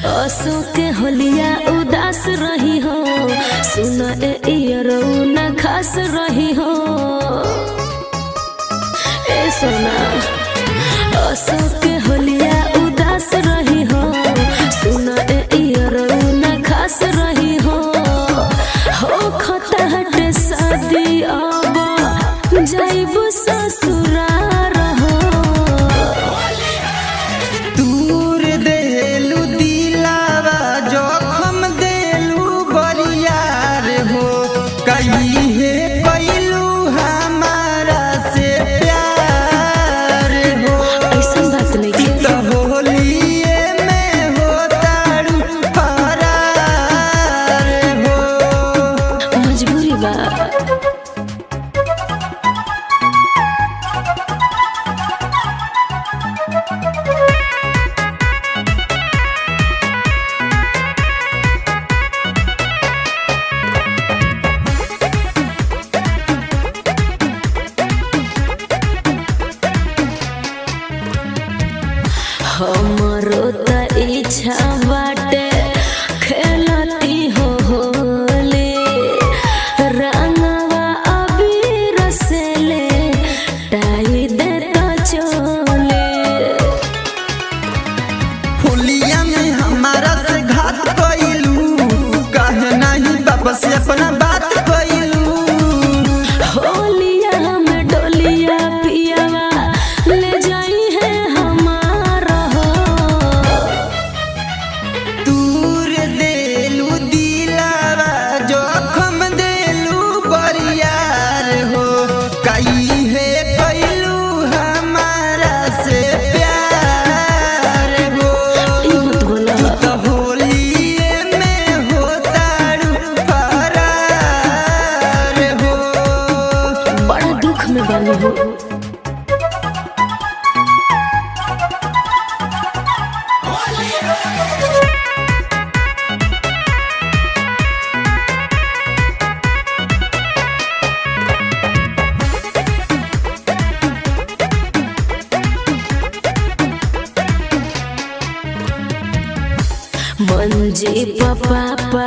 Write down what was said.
असो के होलिया उदास रही हो, सुना इयरो न खास रही हो। ए सोना असो के होलिया उदास रही हो, सुना इयरो न खास रही हो। खता हटे शादी अब जाइबू ससुराल हो। दूर देलू दिलावा जोखम देलू बरियार हो, कहीं है कैलू हमारा से प्यार हो। ऐसा बात नहीं तो होलिए में हो तारू फरार हो। मजबूरी बा। हमरो त इच्छा बाटे खेलती हो होली, रंगवा अबीर से ले टाई दे तो चोले। होलिया में हमारा से घात कैलू, काहे नहीं बाबा से अपना बात कैलू। होलिया में डोलिया पियावा ले जाई है हमारा हो। दूर देलू दिलावा जोखम देलू बरियार हो, कहीं है कैलू हमारा से प्यार हो। ई मत बोला। तो होलिए में हो तारू फरार हो। बड़ा दुख में बनी हो। मंजी पापा